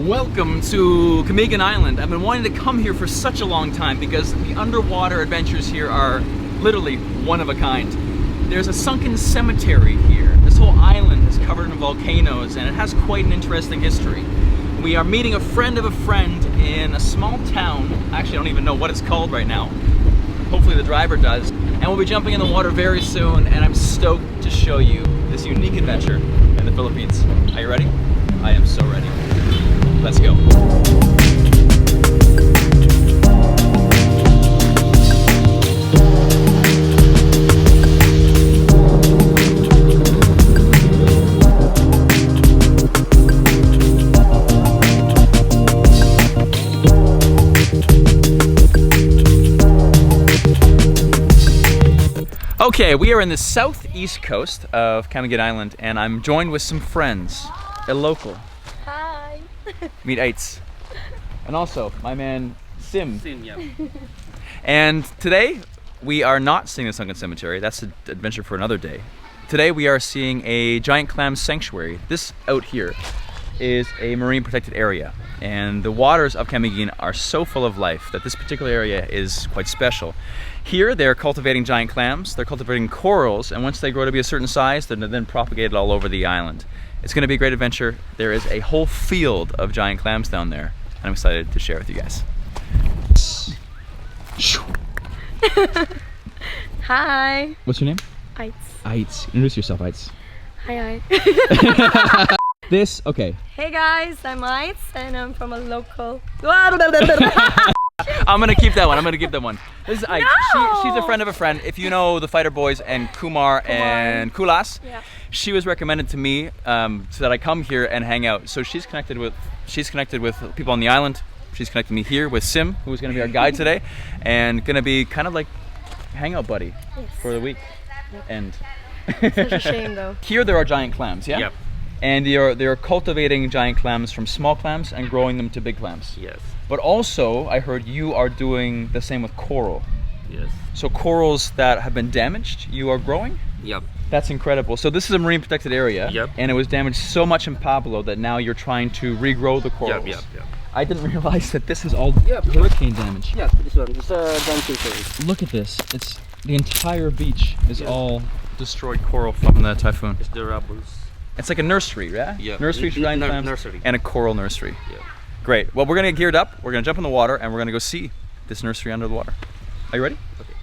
Welcome to Camiguin Island. I've been wanting to come here for such a long time because the underwater adventures here are literally one of a kind. There's a sunken cemetery here. This whole island is covered in volcanoes and it has quite an interesting history. We are meeting a friend of a friend in a small town. Actually, I don't even know what it's called right now. Hopefully the driver does. And we'll be jumping in the water very soon, and I'm stoked to show you this unique adventure in the Philippines. Are you ready? I am so ready. Let's go. Okay, we are in the southeast coast of Camiguin Island, and I'm joined with some friends, a local. Hi. Meet Eitz. And also my man Sim. Yeah. And today we are not seeing the sunken cemetery. That's an adventure for another day. Today we are seeing a giant clam sanctuary. This out here is a marine protected area, and the waters of Camiguin are so full of life that this particular area is quite special. Here they're cultivating giant clams, they're cultivating corals, and once they grow to be a certain size, they're then propagated all over the island. It's going to be a great adventure. There is a whole field of giant clams down there, and I'm excited to share with you guys. Hi. What's your name? Eitz. Eitz. Introduce yourself, Eitz. Hi. Okay. Hey guys, I'm Eitz and I'm from a local. I'm gonna keep that one. This is Eitz. No! She's a friend of a friend. If you know the Fighter Boys and Kumar and Kulas, Yeah. she was recommended to me so that I come here and hang out. So she's connected with people on the island. She's connected me here with Sim, who's gonna be our guide today, and gonna be kind of like hangout buddy for the week. Yep. And Such a shame though. here there are giant clams, yeah? Yep. And they're cultivating giant clams from small clams and growing them to big clams. Yes. But also, I heard you are doing the same with coral. Yes. So corals that have been damaged, you are growing? Yep. That's incredible. So this is a marine protected area, Yep. and it was damaged so much in Pablo that now you're trying to regrow the corals. Yep. I didn't realize that this is all hurricane damage. Yeah, this one. This is Look at this. It's the entire beach is all destroyed coral from the typhoon. It's the rubbles. It's like a nursery, yeah? Yeah. Nursery for giant clams Nursery. and a coral nursery. Yeah. Great. Well, we're gonna get geared up. We're gonna jump in the water and we're gonna go see this nursery under the water. Are you ready? Okay.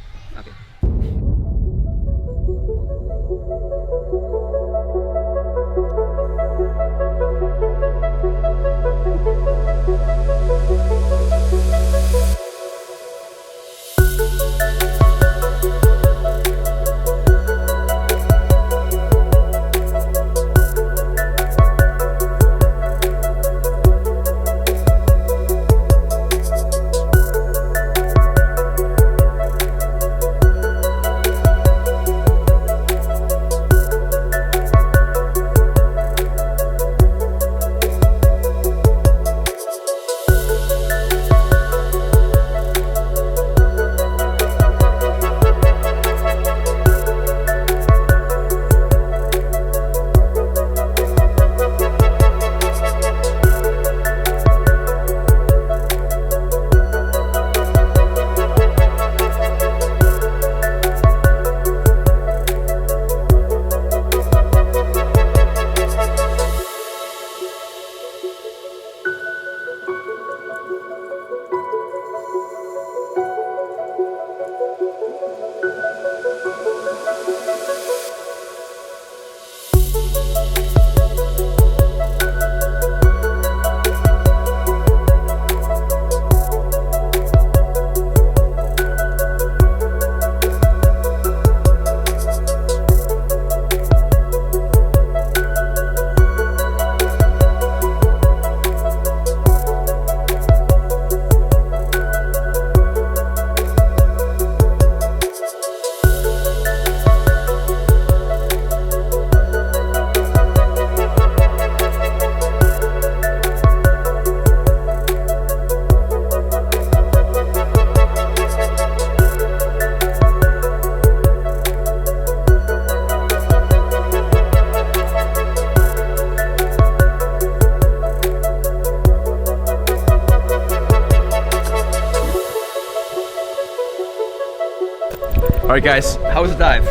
right, guys, how was the dive?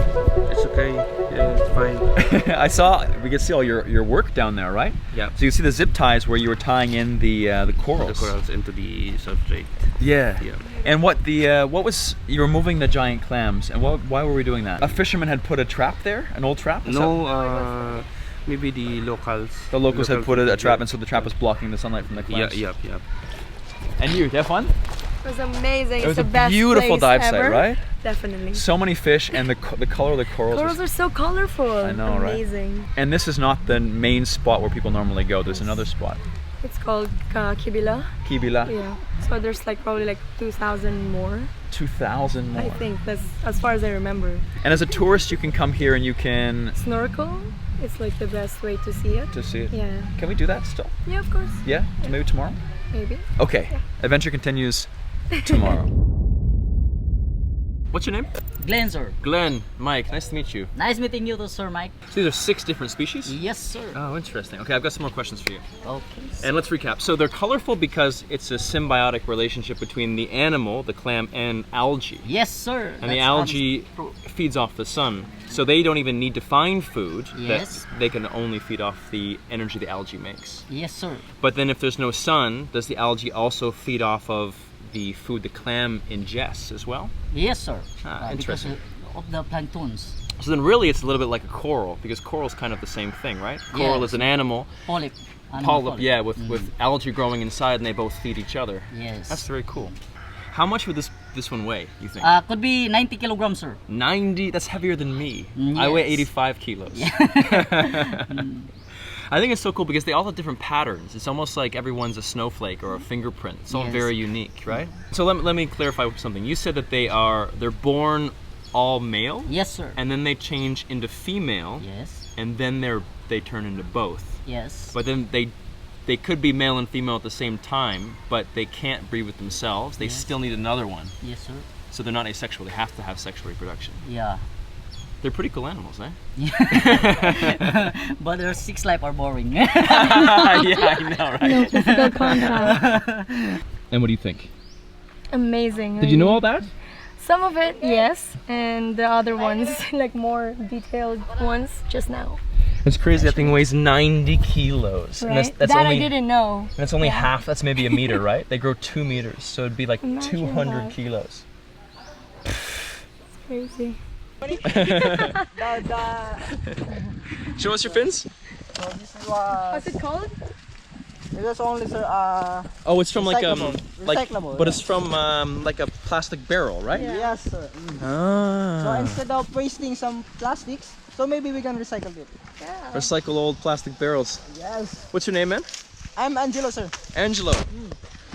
It's okay. Yeah, it's fine. I saw, we can see all your work down there, right? Yeah. So you can see the zip ties where you were tying in the corals. The corals into the substrate. Yeah. Yeah. And what was, you were moving the giant clams, and why were we doing that? A fisherman had put a trap there, an old trap? No, maybe the locals. The locals had put a trap, and so the trap was blocking the sunlight from the clams. Yeah, yeah. And you have fun? It was amazing. It was it's the a best beautiful place dive ever. site, right? Definitely. So many fish, and the color of the corals. Corals are so colorful. I know, right? Amazing. And this is not the main spot where people normally go. There's another spot. It's called Kibila. Kibila. Yeah. So there's like probably like 2,000 more. 2,000 more. I think that's as far as I remember. And as a tourist, you can come here and you can Snorkel. It's like the best way to see it. see it. Yeah. Can we do that still? Yeah, of course. Yeah? Maybe tomorrow? Maybe. Okay. Yeah. Adventure continues tomorrow. What's your name? Glenn, sir. Glenn. Mike, nice to meet you. Nice meeting you too, sir, Mike. So these are 6 different species? Yes, sir. Oh, interesting. Okay, I've got some more questions for you. Okay. And let's recap. So they're colorful because it's a symbiotic relationship between the animal, the clam, and algae. Yes, sir. And the algae feeds off the sun. So they don't even need to find food. Yes. They can only feed off the energy the algae makes. Yes, sir. But then if there's no sun, does the algae also feed off of the food the clam ingests as well? Yes, sir. Interesting. Because of the planktons. So then really it's a little bit like a coral, because coral's kind of the same thing, right? Coral Yeah. is an animal. Polyp. Polyp, yeah, with algae growing inside, and they both feed each other. Yes. That's very cool. How much would this one weigh, you think? Could be 90 kilograms, sir. 90? That's heavier than me. I weigh Yes. 85 kilos. I think it's so cool because they all have different patterns. It's almost like everyone's a snowflake or a fingerprint. It's all Yes. very unique, right? So let me clarify something. You said that they're born all male, Yes, sir. and then they change into female, Yes. and then they turn into both. Yes. But then they could be male and female at the same time, but they can't breed with themselves. They Yes. still need another one. Yes, sir. So they're not asexual. They have to have sexual reproduction. Yeah. They're pretty cool animals, eh? But their 6 life are boring. Yeah, I know, right? No physical contact. And what do you think? Amazing. Did you know all that? Some of it, yes, and the other ones, like more detailed ones, just now. It's crazy. That thing weighs 90 kilos. Right? And that's that only, I didn't know. And it's only Yeah. half. That's maybe a meter, right? They grow 2 meters, so it'd be like Imagine 200 that. kilos. Crazy. Show us your fins. So this is What's it called? this is only sir Oh, it's from recyclable. but it's from like a plastic barrel, right? yes sir. So Ah. instead of wasting some plastics, so maybe we can recycle it. Yeah. Recycle old plastic barrels. Yes. What's your name, man? I'm Angelo sir. Angelo.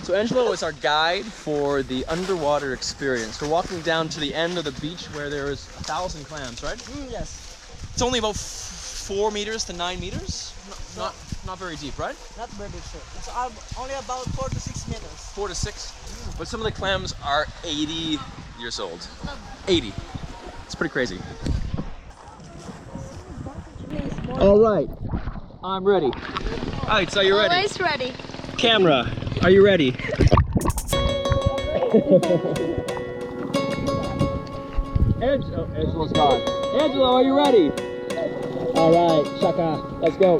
So Angelo is our guide for the underwater experience. We're walking down to the end of the beach where there is 1,000 clams, right? Yes. It's only about 4 meters to 9 meters. Not very deep, right? Not very big sir. It's only about 4 to 6 meters. 4 to 6. But some of the clams are 80 years old. 80. It's pretty crazy. All right. I'm ready. All right, so you're ready. Always ready. Camera, are you ready? Angelo's gone. Angelo, are you ready? All right, Shaka, let's go.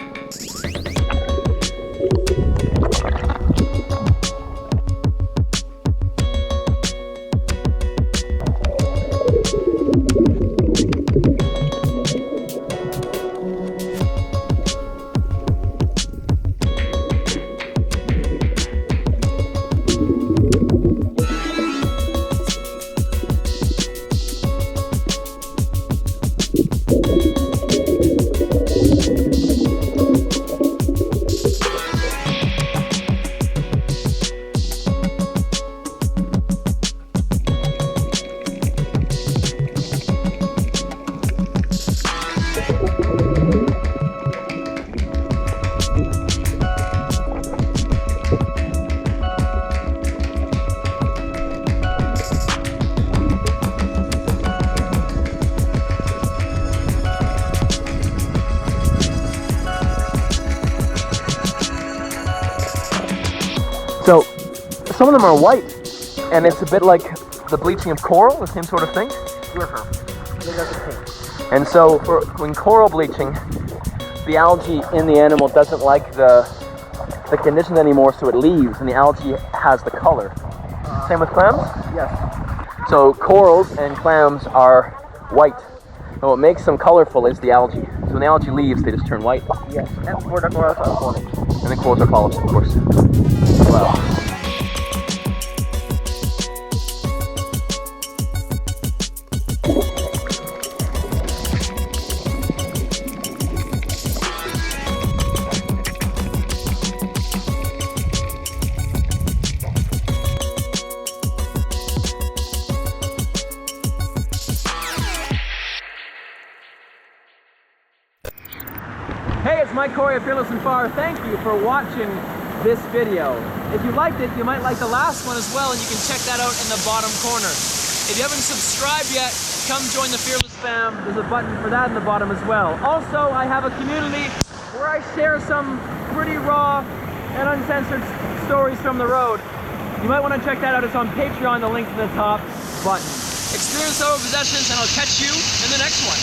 So, some of them are white, and it's a bit like the bleaching of coral, the same sort of thing. And so when coral bleaching, the algae in the animal doesn't like the conditions anymore, so it leaves, and the algae has the color. Same with clams? Yes. So corals and clams are white. And what makes them colorful is the algae. So when the algae leaves, they just turn white. Yes. And for the corals are polyps. And the corals are polyps, of course. Wow. Hey, it's Mike Corey of Fearless and Far. Thank you for watching this video. If you liked it, you might like the last one as well, and you can check that out in the bottom corner. If you haven't subscribed yet, come join the Fearless fam. There's a button for that in the bottom as well. Also, I have a community where I share some pretty raw and uncensored stories from the road. You might want to check that out. It's on Patreon. The link's in the top button. Experience over possessions, and I'll catch you in the next one.